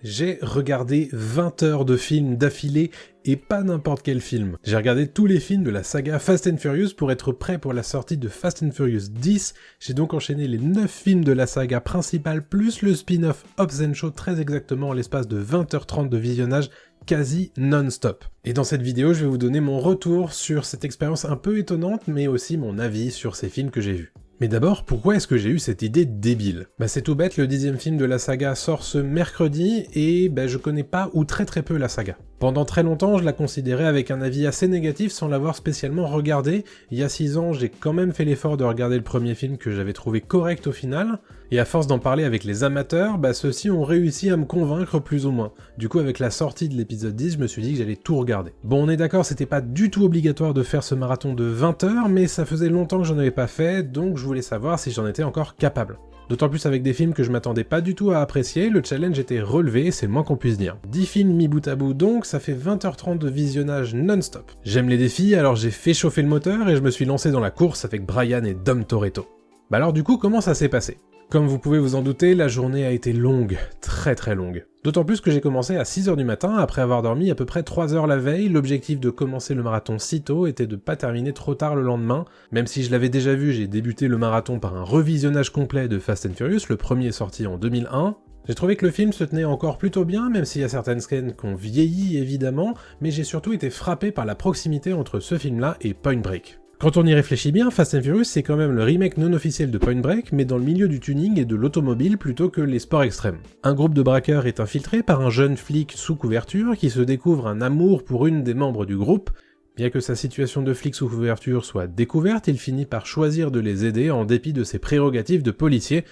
J'ai regardé 20 heures de films d'affilée, et pas n'importe quel film. J'ai regardé tous les films de la saga Fast and Furious pour être prêt pour la sortie de Fast and Furious 10. J'ai donc enchaîné les 9 films de la saga principale, plus le spin-off Hobbs & Shaw très exactement en l'espace de 20h30 de visionnage, quasi non-stop. Et dans cette vidéo, je vais vous donner mon retour sur cette expérience un peu étonnante, mais aussi mon avis sur ces films que j'ai vus. Mais d'abord, pourquoi est-ce que j'ai eu cette idée débile ? C'est tout bête, le 10e film de la saga sort ce mercredi, et je connais pas ou très peu la saga. Pendant très longtemps, je la considérais avec un avis assez négatif sans l'avoir spécialement regardé. Il y a 6 ans, j'ai quand même fait l'effort de regarder le premier film que j'avais trouvé correct au final, et à force d'en parler avec les amateurs, ceux-ci ont réussi à me convaincre plus ou moins. Du coup, avec la sortie de l'épisode 10, je me suis dit que j'allais tout regarder. Bon, on est d'accord, c'était pas du tout obligatoire de faire ce marathon de 20 heures, mais ça faisait longtemps que j'en avais pas fait, donc je voulais savoir si j'en étais encore capable. D'autant plus avec des films que je m'attendais pas du tout à apprécier, le challenge était relevé, c'est le moins qu'on puisse dire. 10 films mis bout à bout donc, ça fait 20h30 de visionnage non-stop. J'aime les défis, alors j'ai fait chauffer le moteur et je me suis lancé dans la course avec Brian et Dom Toretto. Alors du coup, comment ça s'est passé ? Comme vous pouvez vous en douter, la journée a été longue, très longue. D'autant plus que j'ai commencé à 6h du matin, après avoir dormi à peu près 3 heures la veille. L'objectif de commencer le marathon si tôt était de pas terminer trop tard le lendemain. Même si je l'avais déjà vu, j'ai débuté le marathon par un revisionnage complet de Fast and Furious, le premier sorti en 2001. J'ai trouvé que le film se tenait encore plutôt bien, même s'il y a certaines scènes qui ont vieilli évidemment, mais j'ai surtout été frappé par la proximité entre ce film-là et Point Break. Quand on y réfléchit bien, Fast and Furious c'est quand même le remake non officiel de Point Break, mais dans le milieu du tuning et de l'automobile plutôt que les sports extrêmes. Un groupe de braqueurs est infiltré par un jeune flic sous couverture qui se découvre un amour pour une des membres du groupe. Bien que sa situation de flic sous couverture soit découverte, il finit par choisir de les aider en dépit de ses prérogatives de policier.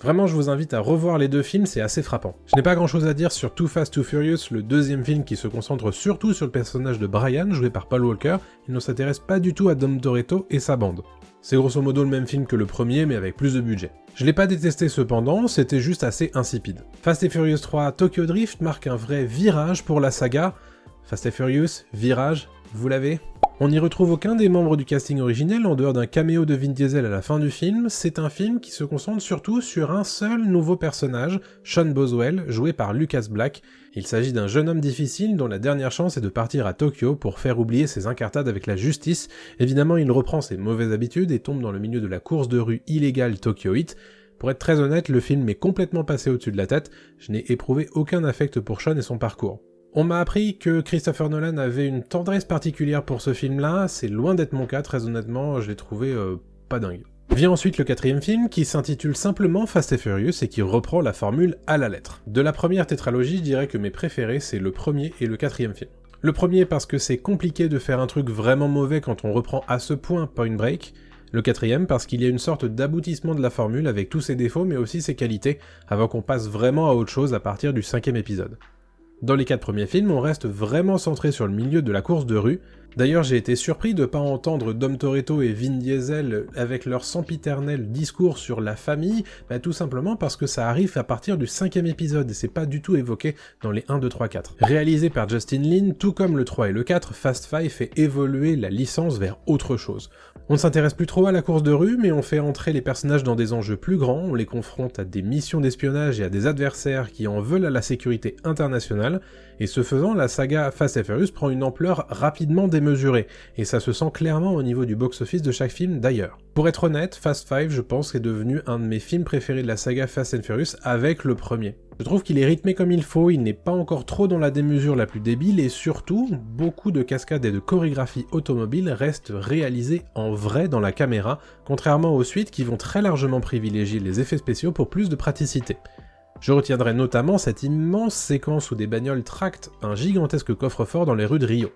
Vraiment, je vous invite à revoir les deux films, c'est assez frappant. Je n'ai pas grand chose à dire sur Too Fast Too Furious, le deuxième film qui se concentre surtout sur le personnage de Brian, joué par Paul Walker, il ne s'intéresse pas du tout à Dom Toretto et sa bande. C'est grosso modo le même film que le premier, mais avec plus de budget. Je l'ai pas détesté cependant, c'était juste assez insipide. Fast and Furious 3 Tokyo Drift marque un vrai virage pour la saga. Fast and Furious, virage, vous l'avez ? On n'y retrouve aucun des membres du casting originel en dehors d'un caméo de Vin Diesel à la fin du film. C'est un film qui se concentre surtout sur un seul nouveau personnage, Sean Boswell, joué par Lucas Black. Il s'agit d'un jeune homme difficile dont la dernière chance est de partir à Tokyo pour faire oublier ses incartades avec la justice. Évidemment, il reprend ses mauvaises habitudes et tombe dans le milieu de la course de rue illégale Tokyo Heat. Pour être très honnête, le film m'est complètement passé au-dessus de la tête, je n'ai éprouvé aucun affect pour Sean et son parcours. On m'a appris que Christopher Nolan avait une tendresse particulière pour ce film-là, c'est loin d'être mon cas, très honnêtement, je l'ai trouvé pas dingue. Vient ensuite le 4e film, qui s'intitule simplement Fast and Furious et qui reprend la formule à la lettre. De la première tétralogie, je dirais que mes préférés, c'est le premier et le 4e film. Le premier parce que c'est compliqué de faire un truc vraiment mauvais quand on reprend à ce point Point Break. Le 4e parce qu'il y a une sorte d'aboutissement de la formule avec tous ses défauts mais aussi ses qualités, avant qu'on passe vraiment à autre chose à partir du 5e épisode. Dans les 4 premiers films, on reste vraiment centré sur le milieu de la course de rue. D'ailleurs, j'ai été surpris de pas entendre Dom Toretto et Vin Diesel avec leur sempiternel discours sur la famille, tout simplement parce que ça arrive à partir du 5e épisode et c'est pas du tout évoqué dans les 1, 2, 3, 4. Réalisé par Justin Lin, tout comme le 3 et le 4, Fast 5 fait évoluer la licence vers autre chose. On ne s'intéresse plus trop à la course de rue, mais on fait entrer les personnages dans des enjeux plus grands, on les confronte à des missions d'espionnage et à des adversaires qui en veulent à la sécurité internationale, et ce faisant, la saga Fast and Furious prend une ampleur rapidement démesurée, et ça se sent clairement au niveau du box-office de chaque film d'ailleurs. Pour être honnête, Fast 5, je pense, est devenu un de mes films préférés de la saga Fast and Furious avec le premier. Je trouve qu'il est rythmé comme il faut, il n'est pas encore trop dans la démesure la plus débile, et surtout, beaucoup de cascades et de chorégraphies automobiles restent réalisées en vrai dans la caméra, contrairement aux suites qui vont très largement privilégier les effets spéciaux pour plus de praticité. Je retiendrai notamment cette immense séquence où des bagnoles tractent un gigantesque coffre-fort dans les rues de Rio.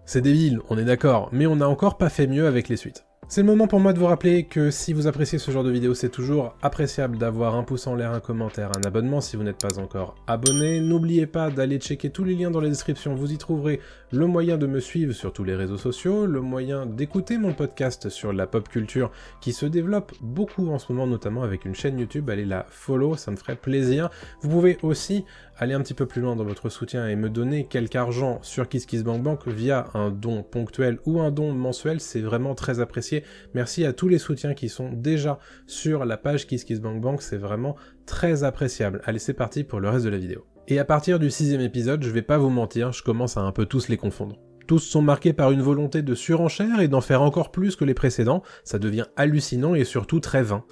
C'est débile, on est d'accord, mais on n'a encore pas fait mieux avec les suites. C'est le moment pour moi de vous rappeler que si vous appréciez ce genre de vidéo, c'est toujours appréciable d'avoir un pouce en l'air, un commentaire, un abonnement si vous n'êtes pas encore abonné. N'oubliez pas d'aller checker tous les liens dans la description, vous y trouverez le moyen de me suivre sur tous les réseaux sociaux, le moyen d'écouter mon podcast sur la pop culture qui se développe beaucoup en ce moment, notamment avec une chaîne YouTube, allez la follow, ça me ferait plaisir. Vous pouvez aussi aller un petit peu plus loin dans votre soutien et me donner quelque argent sur KissKissBankBank via un don ponctuel ou un don mensuel, c'est vraiment très apprécié. Merci à tous les soutiens qui sont déjà sur la page KissKissBankBank, c'est vraiment très appréciable. Allez, c'est parti pour le reste de la vidéo. Et à partir du 6e épisode, je vais pas vous mentir, je commence à un peu tous les confondre. Tous sont marqués par une volonté de surenchère et d'en faire encore plus que les précédents, ça devient hallucinant et surtout très vain.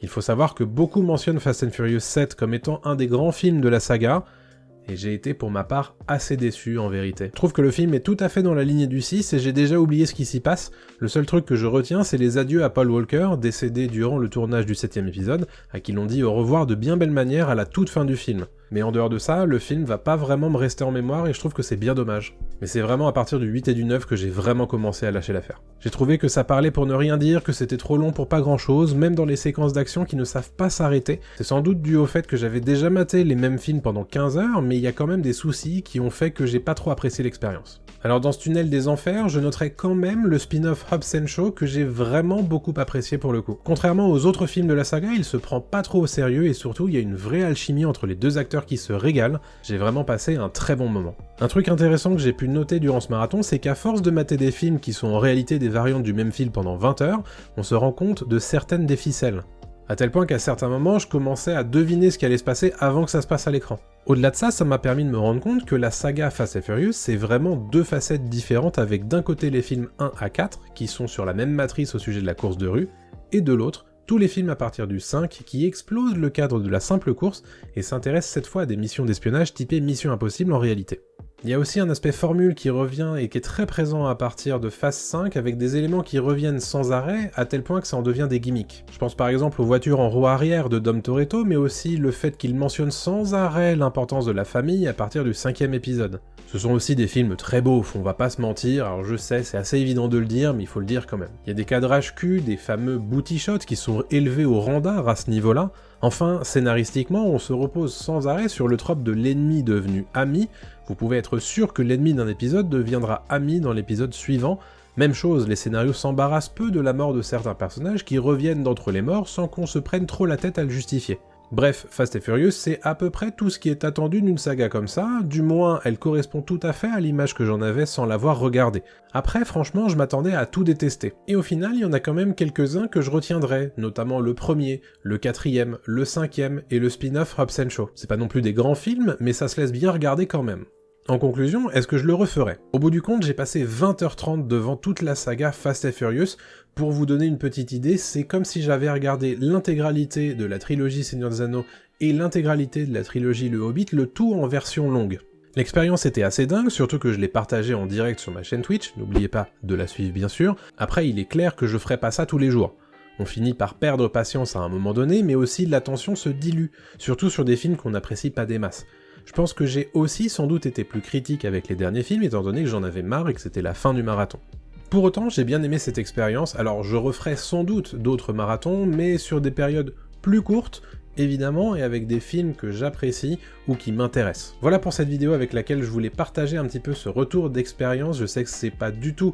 Il faut savoir que beaucoup mentionnent Fast and Furious 7 comme étant un des grands films de la saga, et j'ai été pour ma part assez déçu en vérité. Je trouve que le film est tout à fait dans la lignée du 6 et j'ai déjà oublié ce qui s'y passe. Le seul truc que je retiens, c'est les adieux à Paul Walker, décédé durant le tournage du 7e épisode, à qui l'on dit au revoir de bien belle manière à la toute fin du film. Mais en dehors de ça, le film va pas vraiment me rester en mémoire et je trouve que c'est bien dommage. Mais c'est vraiment à partir du 8 et du 9 que j'ai vraiment commencé à lâcher l'affaire. J'ai trouvé que ça parlait pour ne rien dire, que c'était trop long pour pas grand chose, même dans les séquences d'action qui ne savent pas s'arrêter. C'est sans doute dû au fait que j'avais déjà maté les mêmes films pendant 15 heures, mais il y a quand même des soucis qui ont fait que j'ai pas trop apprécié l'expérience. Alors dans ce tunnel des enfers, je noterai quand même le spin-off Hobbs & Shaw que j'ai vraiment beaucoup apprécié pour le coup. Contrairement aux autres films de la saga, il se prend pas trop au sérieux et surtout il y a une vraie alchimie entre les deux acteurs qui se régalent, j'ai vraiment passé un très bon moment. Un truc intéressant que j'ai pu noter durant ce marathon, c'est qu'à force de mater des films qui sont en réalité des variantes du même film pendant 20 heures, on se rend compte de certaines des ficelles. À tel point qu'à certains moments, je commençais à deviner ce qui allait se passer avant que ça se passe à l'écran. Au-delà de ça, ça m'a permis de me rendre compte que la saga Fast and Furious, c'est vraiment deux facettes différentes avec d'un côté les films 1 à 4, qui sont sur la même matrice au sujet de la course de rue, et de l'autre, tous les films à partir du 5 qui explosent le cadre de la simple course et s'intéressent cette fois à des missions d'espionnage typées Mission Impossible en réalité. Il y a aussi un aspect formule qui revient et qui est très présent à partir de Phase 5 avec des éléments qui reviennent sans arrêt à tel point que ça en devient des gimmicks. Je pense par exemple aux voitures en roue arrière de Dom Toretto, mais aussi le fait qu'il mentionne sans arrêt l'importance de la famille à partir du 5e épisode. Ce sont aussi des films très beaux, on va pas se mentir, alors je sais, c'est assez évident de le dire, mais il faut le dire quand même. Il y a des cadrages cul, des fameux booty shots qui sont élevés au rang d'art à ce niveau-là. Enfin, scénaristiquement, on se repose sans arrêt sur le trope de l'ennemi devenu ami. Vous pouvez être sûr que l'ennemi d'un épisode deviendra ami dans l'épisode suivant. Même chose, les scénarios s'embarrassent peu de la mort de certains personnages qui reviennent d'entre les morts sans qu'on se prenne trop la tête à le justifier. Bref, Fast and Furious, c'est à peu près tout ce qui est attendu d'une saga comme ça, du moins elle correspond tout à fait à l'image que j'en avais sans l'avoir regardée. Après, franchement, je m'attendais à tout détester. Et au final, il y en a quand même quelques-uns que je retiendrai, notamment le premier, le 4e, le 5e et le spin-off Hobbs & Shaw. C'est pas non plus des grands films, mais ça se laisse bien regarder quand même. En conclusion, est-ce que je le referais? Au bout du compte, j'ai passé 20h30 devant toute la saga Fast and Furious. Pour vous donner une petite idée, c'est comme si j'avais regardé l'intégralité de la trilogie Seigneur des Anneaux et l'intégralité de la trilogie Le Hobbit, le tout en version longue. L'expérience était assez dingue, surtout que je l'ai partagée en direct sur ma chaîne Twitch, n'oubliez pas de la suivre bien sûr. Après, il est clair que je ferai pas ça tous les jours. On finit par perdre patience à un moment donné, mais aussi l'attention se dilue, surtout sur des films qu'on n'apprécie pas des masses. Je pense que j'ai aussi sans doute été plus critique avec les derniers films, étant donné que j'en avais marre et que c'était la fin du marathon. Pour autant, j'ai bien aimé cette expérience, alors je referai sans doute d'autres marathons, mais sur des périodes plus courtes, évidemment, et avec des films que j'apprécie ou qui m'intéressent. Voilà pour cette vidéo avec laquelle je voulais partager un petit peu ce retour d'expérience. Je sais que c'est pas du tout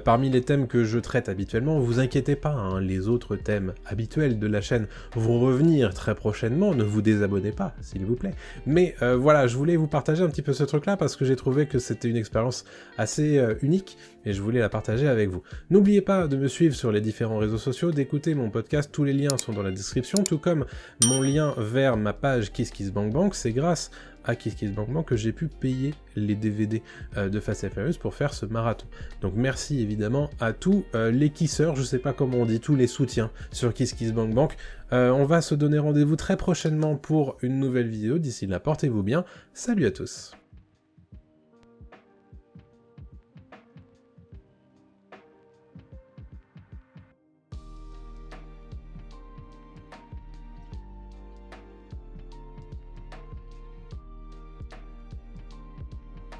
parmi les thèmes que je traite habituellement, vous inquiétez pas, hein, les autres thèmes habituels de la chaîne vont revenir très prochainement, ne vous désabonnez pas, s'il vous plaît. Mais voilà, je voulais vous partager un petit peu ce truc-là parce que j'ai trouvé que c'était une expérience assez unique, et je voulais la partager avec vous. N'oubliez pas de me suivre sur les différents réseaux sociaux, d'écouter mon podcast, tous les liens sont dans la description, tout comme mon lien vers ma page KissKissBankBank, c'est grâce à KissKissBankBank que j'ai pu payer les DVD de Fast and Furious pour faire ce marathon. Donc merci évidemment à tous les kisseurs, je sais pas comment on dit, tous les soutiens sur KissKissBankBank. On va se donner rendez-vous très prochainement pour une nouvelle vidéo, d'ici là portez-vous bien, salut à tous.